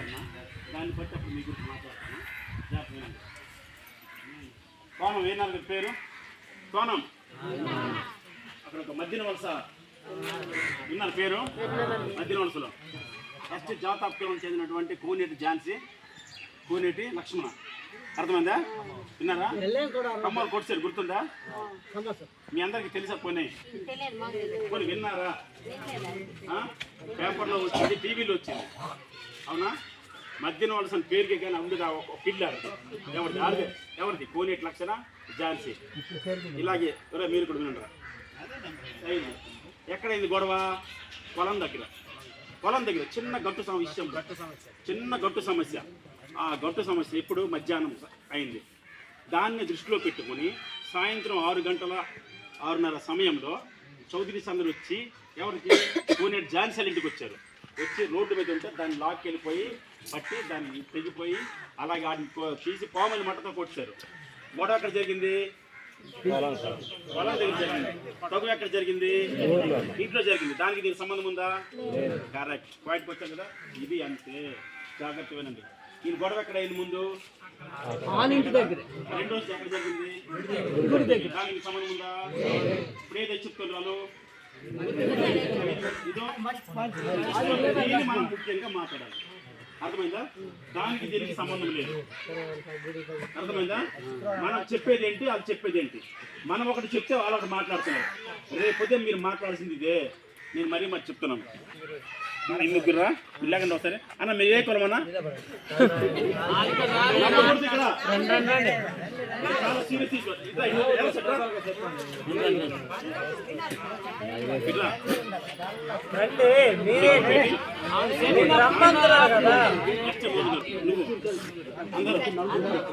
మాట్లాడినా దాన్ని బట్టి అప్పుడు మీ గురించి మాట్లాడతాను. జాగ్రత్త. కోణం ఏనారు పేరు కోణం, అక్కడ ఒక మధ్యన వలస విన్నారు పేరు, మధ్యన వలసలో ఫస్ట్ జాతాపురం చెందినటువంటి కోనేటి ఝాన్సీ, కోనేటి లక్ష్మణ. అర్థమైందా? విన్నారా? కమ్మలు కొట్టారు, గుర్తుందా? మీ అందరికి తెలుసా? పోనీ విన్నారా? పేపర్లో వచ్చింది, టీవీలో వచ్చింది, అవునా? మధ్యన వలసని పేరుకి కానీ అందుగా ఒక పిల్ల ఎవరిది? కోనేటి లక్షణ ఝాన్సీ. ఇలాగే మీరు కూడా వినండి. ఎక్కడైంది గొడవ? పొలం దగ్గర చిన్న గట్టు సమస్య. ఆ గట్టు సమస్య ఇప్పుడు మధ్యాహ్నం అయింది. దాన్ని దృష్టిలో పెట్టుకుని సాయంత్రం 6:30 సమయంలో చౌదరీస్ అందరూ వచ్చి ఎవరికి? కోనేటి ఝాన్సీ ఇంటికి వచ్చారు. వచ్చి రోడ్డు మీద ఉంటే దాన్ని లాక్కి వెళ్ళిపోయి పట్టి దాన్ని తెగిపోయి అలాగే వాటిని తీసి పాముల మట్టతో కొట్టారు. గొడవ ఎక్కడ జరిగింది? పొలం దగ్గర జరిగింది. తగు ఎక్కడ జరిగింది? ఇంట్లో జరిగింది. దానికి దీనికి సంబంధం ఉందా? కరెక్ట్, పాయింట్కి వచ్చాం కదా. ఇది అంతే, జాగ్రత్త వినండి. ఈ గొడవ ఎక్కడ అయింది? ముందు రెండో ఎక్కడ జరిగింది? దానికి సంబంధం ఉందా? ఇప్పుడు ఏదైతే చెప్తున్నారు ఇదో మనం ముఖ్యంగా మాట్లాడాలి. అర్థమైందా? దానికి దీనికి సంబంధం లేదు. అర్థమైందా? మనం చెప్పేది ఏంటి, అది చెప్పేది ఏంటి. మనం ఒకటి చెప్తే వాళ్ళు ఒకటి మాట్లాడుతున్నారు. రేపొద్దే మీరు మాట్లాడాల్సింది ఇదే. నేను మరీ చెప్తున్నాను. ఎందుకురా ఇలాగండి ఒకసారి అన్న, మీరు ఏ కులమన్నా?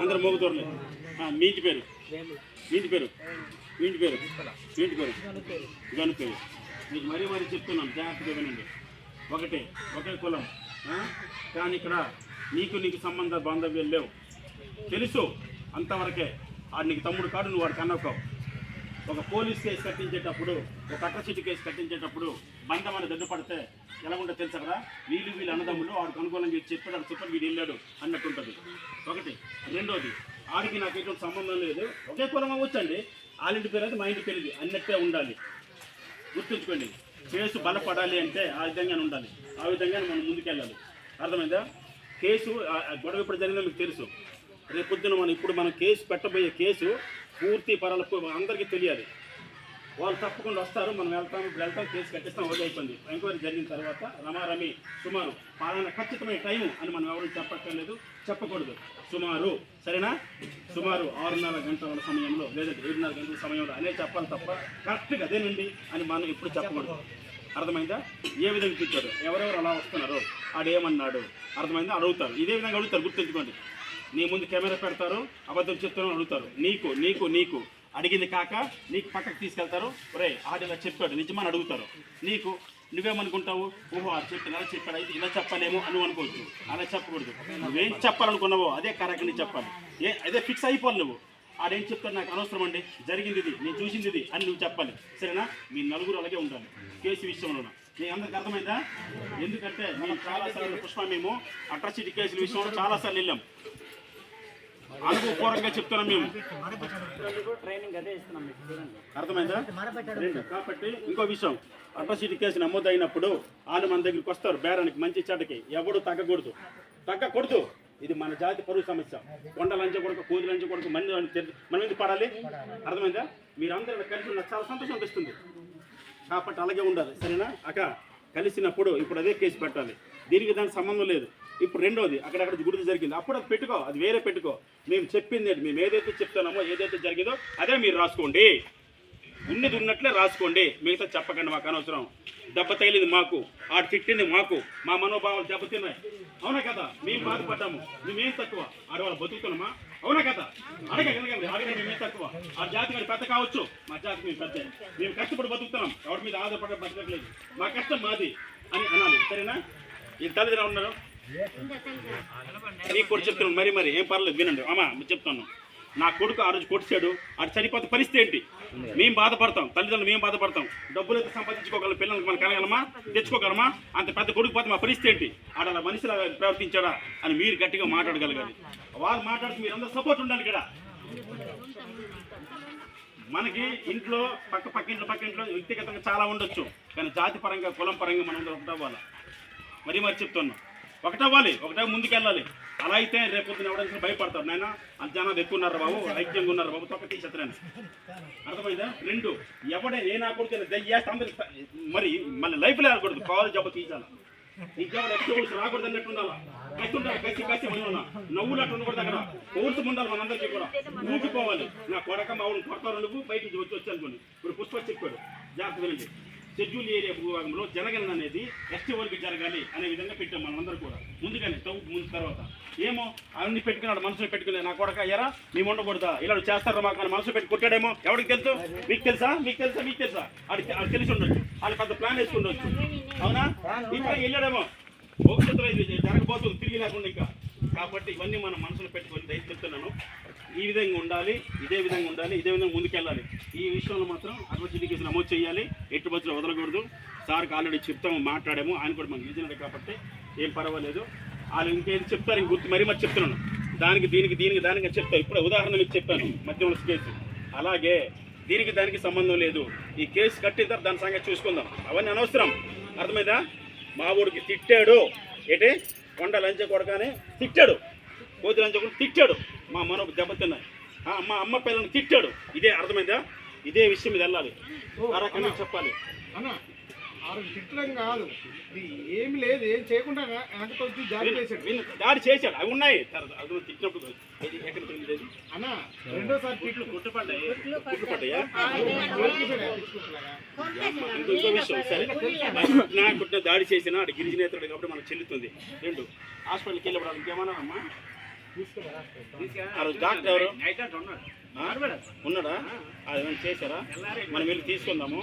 అందరు మోగుతోర్లే. మీ ఇంటి పేరు గను పేరు. మీకు మరీ చెప్తున్నాను, జాగ్రత్తగా వినండి. ఒకే కులం, కానీ ఇక్కడ నీకు సంబంధ బాంధవ్యాలు లేవు, తెలుసు అంతవరకే. ఆడు నీకు తమ్ముడు కాడు, నువ్వు వాడికి అన్నవు. ఒక పోలీస్ కేసు కట్టించేటప్పుడు, ఒక అట్రాసిటీ కేసు కట్టించేటప్పుడు బంధం అని దెబ్బపడితే ఎలా ఉంటుందో తెలుసా కదా? వీళ్ళు అన్నదమ్ములు వాడికి అనుకూలంగా చెప్పాడు వీడు వెళ్ళాడు అన్నట్టుంటుంది. ఒకటి. రెండోది, ఆడికి నాకు ఎటువంటి సంబంధం లేదు, ఒకే కులం అవ్వచ్చండి, వాళ్ళింటి పేరు అయితే మా ఇంటి పేరు అన్నట్టే ఉండాలి. గుర్తుంచుకోండి, కేసు బలపడాలి అంటే ఆ విధంగానే ఉండాలి, ఆ విధంగానే మనం ముందుకెళ్ళాలి. అర్థమైందా? కేసు గొడవ ఇప్పుడు జరిగిందో మీకు తెలుసు. రేపొద్దున ఇప్పుడు మనం కేసు పెట్టబోయే కేసు పూర్తి పరాలకు అందరికీ తెలియాలి. వాళ్ళు తప్పకుండా వస్తారు, మనం వెళ్తాం, కేసు కట్టిస్తాం, ఓకే అయిపోయింది. ఎంక్వైరీ జరిగిన తర్వాత రమారమి సుమారు పాలన ఖచ్చితమైన టైము అని మనం ఎవరు చెప్పక్కర్లేదు, చెప్పకూడదు. సుమారు, సరేనా? సుమారు 6:30 గంటల సమయంలో లేదంటే 7:30 గంటల సమయంలో అనేది చెప్పాలి తప్ప కరెక్ట్గా అదేనండి అని మనం ఎప్పుడు చెప్పకూడదు. అర్థమైందా? ఏ విధంగా కూర్చోడు, ఎవరెవరు అలా వస్తున్నారో ఆడేమన్నాడు, అర్థమైందా? అడుగుతారు, ఇదే విధంగా అడుగుతారు. గుర్తుంచుకోండి, నీ ముందు కెమెరా పెడతారు, అబద్ధం చెప్తాను అడుగుతారు. నీకు అడిగింది కాక నీకు పక్కకు తీసుకెళ్తారు. ఒరే ఆడిలా చెప్పాడు నిజమని అడుగుతారు. నువ్వేమనుకుంటావు? ఓహో అది చెప్పాడు, అలా చెప్పాడు, అయితే ఇలా చెప్పలేమో అని అనుకోవచ్చు. అలా చెప్పకూడదు. నువ్వేం చెప్పాలనుకున్నావో అదే కరెక్ట్ని చెప్పాలి. అదే ఫిక్స్ అయిపోవాలి. నువ్వు ఆడేం చెప్తాడు నాకు అనవసరం అండి, జరిగింది ఇది, నేను చూసింది ఇది అని నువ్వు చెప్పాలి. సరేనా? మీ నలుగురు అలాగే ఉండాలి కేసు విషయంలో. మీ అందరికి అర్థమైందా? ఎందుకంటే మనం చాలాసార్లు మేము అట్రాసిటీ కేసుల విషయంలో చాలాసార్లు వెళ్ళాం. అనుభవపూర్వకంగా చెప్తున్నాం మేము. అర్థమైందా? కాబట్టి ఇంకో విషయం, అట్రాసిటీ కేసు నమోదు అయినప్పుడు వాళ్ళు మన దగ్గరికి వస్తారు బేరానికి, మంచి చెడ్డకి. ఎవడు తగ్గకూడదు. ఇది మన జాతి పరువు సమస్య. కొండ లంచకూడదు, కోది లంచకూడదు, మనం ఎందుకు పడాలి? అర్థమైందా? మీరందరూ కలిసి నాకు చాలా సంతోషం అనిపిస్తుంది. కాబట్టి అలాగే ఉండాలి. సరేనా అక్క? కలిసినప్పుడు ఇప్పుడు అదే కేసు పెట్టాలి, దీనికి దానికి సంబంధం లేదు. ఇప్పుడు రెండోది, అక్కడక్కడ గుర్తు జరిగింది, అప్పుడు అది పెట్టుకో, అది వేరే పెట్టుకో. మేము చెప్పింది, మేము ఏదైతే చెప్తున్నామో ఏదైతే జరిగిందో అదే మీరు రాసుకోండి. ఉన్నది ఉన్నట్లే రాసుకోండి, మిగతా చెప్పకండి. మాకు అనవసరం. దెబ్బ తగిలింది మాకు, ఆడు తిట్టింది మాకు, మా మనోభావాలు దెబ్బతిన్నాయి. అవునా కదా? మేము బాధపడ్డాము, మేమేం తక్కువ? ఆడవాళ్ళు బతుకుతున్నామా? అవునా కదా? అడగండి మేమేం తక్కువ? ఆ జాతి గారి పెద్ద కావచ్చు, మా జాతి మేము పెద్ద. మేము కష్టపడి బతుకుతున్నాం, ఎవరి మీద ఆధారపడే బతకట్లేదు. మా కష్టం మాది అని అనాలి. సరేనా? ఈ తల్లిదండ్రులు ఉన్నారు, నీకు కూడా చెప్తున్నాను. మరి ఏం పర్లేదు, వినండి అమ్మా చెప్తాను. నా కొడుకు ఆ రోజు కొట్టాడు, అది చనిపోతే పరిస్థితి ఏంటి? మేము బాధపడతాం, తల్లిదండ్రులు మేము బాధపడతాం. డబ్బులు అయితే సంపాదించుకోగలం, పిల్లలకి మనం కలగలమా, తెచ్చుకోగలమా? అంత పెద్ద కొడుకు పోతే మా పరిస్థితి ఏంటి? ఆడ అలా మనిషిలా ప్రవర్తించాడా అని మీరు గట్టిగా మాట్లాడగలగాలి. వాళ్ళు మాట్లాడుతూ మీరు అందరూ సపోర్ట్ ఉండాలి. ఇక్కడ మనకి ఇంట్లో పక్కింట్లో వ్యక్తిగతంగా చాలా ఉండొచ్చు, కానీ జాతి పరంగా కులం పరంగా మనం ఒకటవ్వాలి. మరి చెప్తున్నాం, ఒకటవ్వాలి, ముందుకెళ్ళాలి. అలా అయితే రేపొద్దున ఎవరైనా భయపడతారు, నాయన అంత జనాలు ఎక్కువ ఉన్నారు బాబు, ఐక్యంగా ఉన్నారు బాబు, తొక్క తీసేస్తారని. అర్థమైందా? 2 ఎవడే ఏ నా కొడుకు దయ్యేస్తా మరి మళ్ళీ లైఫ్లో ఆడకూడదు, కాలు జబ్బ తీసాలి. నీ జబ్బు ఎక్స్ట్రోల్స్ రాకూడదు అన్నట్టు ఉండాలా. కసి ఉన్నా నవ్వులు అట్టు ఉండకూడదు. అక్కడ కోర్సు ఉండాలి మనందరికీ కూడా. ఊగిపోవాలి, నా కొడక మా ఊళ్ళు కొడతారు నువ్వు బయట నుంచి వచ్చి అనుకోండి. ఇప్పుడు పుష్ప చెప్పాడు, జాగ్రత్త వినండి. షెడ్యూల్ ఏరియా భూభాగంలో జనగణన అనేది ఎస్టీ వరకు జరగాలి అనే విధంగా పెట్టాం మనందరూ కూడా. ముందుగానే ముందు తర్వాత ఏమో అవన్నీ పెట్టుకున్నాడు, మనసులో పెట్టుకునే నా కొడక ఎరా మేము ఉండకూడదా, ఇలా చేస్తారా మాకు అని మనసులో పెట్టి కొట్టాడేమో. ఎవరికి తెలుసు? మీకు తెలుసా? అది తెలిసి ఉండొచ్చు, వాళ్ళు పెద్ద ప్లాన్ వేసుకుండొచ్చు. అవునా? ఇంకా వెళ్ళాడేమో, భవిష్యత్తులో ఇది జరగబోతుంది తిరిగి లేకుండా ఇంకా. కాబట్టి ఇవన్నీ మనం మనసులో పెట్టుకొని దయచేసి చెప్తున్నాను. ఈ విధంగా ఉండాలి, ఇదే విధంగా ముందుకెళ్ళాలి. ఈ విషయంలో మాత్రం అడ్వకేట్ నమోదు చేయాలి, ఎట్టి బస్సులో వదలకూడదు. సార్కి ఆల్రెడీ చెప్తాము, మాట్లాడాము, ఆయన కూడా మనకు తెలిసినట్టు కాబట్టి ఏం పర్వాలేదు. వాళ్ళు ఇంకేం చెప్తారు ఇంక గుర్తు మరీ చెప్తున్నాను. దానికి చెప్తారు. ఇప్పుడు ఉదాహరణ మీకు చెప్పాను, మధ్యవర్తి కేసు. అలాగే దానికి సంబంధం లేదు. ఈ కేసు కట్టిన తర్వాత దాని సంగతి చూసుకుందాం. అవన్నీ అనవసరం. అర్థమైందా? మా ఊరికి తిట్టాడు, ఏంటి కొండ లంచ కొడగానే తిట్టాడు, కోతి లంచ కూడా తిట్టాడు, మా మనోకు దెబ్బతిన్నాయి, మా అమ్మ పిల్లల్ని తిట్టాడు. ఇదే అర్థమైందా? ఇదే విషయం మీద వెళ్ళాలి, ఆ రకంగా చెప్పాలి. తిట్టడం కాదు, ఏమి లేదు, ఏం చేయకుండా దాడి చేశాడు. అవి ఉన్నాయి తిట్టినప్పుడు. అన్నా రెండోసారి తిట్లు గుర్తుపడ్డాయా? ఇంకో విషయం, సరే నాకు దాడి చేసినా అటు గిరిజనేతరుడు కాబట్టి మనకు చెల్లుతుంది. 2 హాస్పిటల్కి వెళ్ళిపోవడానికి ఇంకేమన్నా అమ్మా? ఆ రోజు డాక్టర్ ఎవరు ఉన్నాడా? అది చేశారా? మనం వెళ్ళి తీసుకుందాము.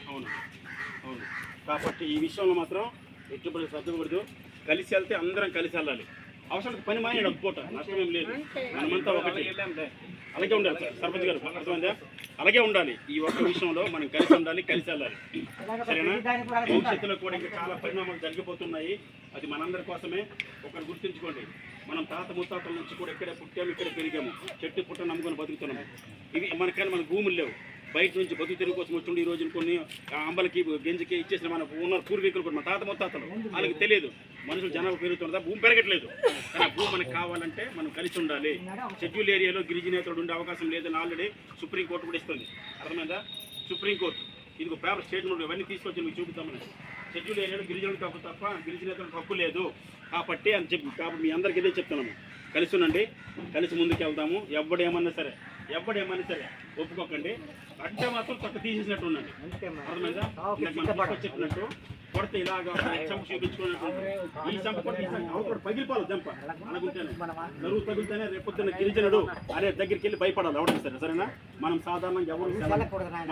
అవును. కాబట్టి ఈ విషయంలో మాత్రం ఎట్టుబడి సర్దుకూడదు. కలిసి వెళ్తే అందరం కలిసి వెళ్ళాలి. అవసరం పని మానేడు పూట నష్టం ఏం లేదు, మనమంతా ఒకటి. అలాగే ఉండాలి సార్ సర్పంచ్ గారు, అర్థమైందా? అలాగే ఉండాలి. ఈ ఒక్క విషయంలో మనం కలిసి ఉండాలి, కలిసి వెళ్ళాలి. సరేనా? భవిష్యత్తులో కూడా ఇంకా చాలా పరిణామాలు జరిగిపోతున్నాయి. అది మనందరి కోసమే. ఒకరు గుర్తుంచుకోండి, మనం తాత ముత్తాతల నుంచి కూడా ఇక్కడే పుట్టాము, ఇక్కడే పెరిగాము, చెట్టు పుట్ట నమ్ముకొని బతుకుతున్నాము. ఇవి మనకైనా మన భూములు లేవు, బయట నుంచి బతుకు తెరుగు కోసం వచ్చిండి. ఈ రోజు కొన్ని అంబలకి గెంజికి ఇచ్చేసిన మన ఉన్న పూర్వీకులు కూడా, మన తాత ముత్తాతలు, వాళ్ళకి తెలియదు మనుషులు జనాభా పెరుగుతున్నదా, భూమి పెరగట్లేదు. కానీ ఆ భూమి మనకు కావాలంటే మనం కలిసి ఉండాలి. షెడ్యూల్ ఏరియాలో గిరిజనేతలు ఉండే అవకాశం లేదని ఆల్రెడీ సుప్రీంకోర్టు కూడా ఇస్తుంది. అర్థమైందా? సుప్రీంకోర్టు ఇది ఒక పేపర్ స్టేట్మెంట్ ఇవన్నీ తీసుకొచ్చి మీకు చూపుతామని. షెడ్యూల్ ఏరియాలో గిరిజనులకు హక్కు తప్ప గిరిజనేతలకు హక్కు లేదు కాబట్టి అని చెప్పి, కాబట్టి మీ అందరికీ ఇదే చెప్తున్నాము. కలిసి ఉండండి, కలిసి ముందుకు వెళ్దాము. ఎవడేమన్నా సరే ఒప్పుకోకండి. అంటే మాత్రం తక్కువ తీసేసినట్టు ఉండండి. అర్థమైందా? చెప్పినట్టు కొడితే ఇలాగా చంప చూపించుకున్నట్టు ఈ చంప కొడితే అవతల పగిలిపోవాలి. చంప అనుకుంటేనే నరువు తగిలితేనే రేపొద్దున్న గిరిజనుడు అనే దగ్గరికి వెళ్ళి భయపడాలి ఎవరైనా సరే. సరేనా? మనం సాధారణంగా ఎవరు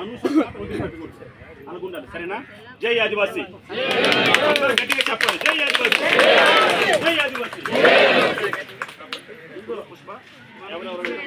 మనుషులు పెట్టుకోవచ్చు అనుకుంటారు. సరేనా? జై ఆదివాసీ, గట్టిగా చెప్పాలి. జై ఆదివాసీ, జై ఆదివాసీ. పుష్ప ఎవరెవరు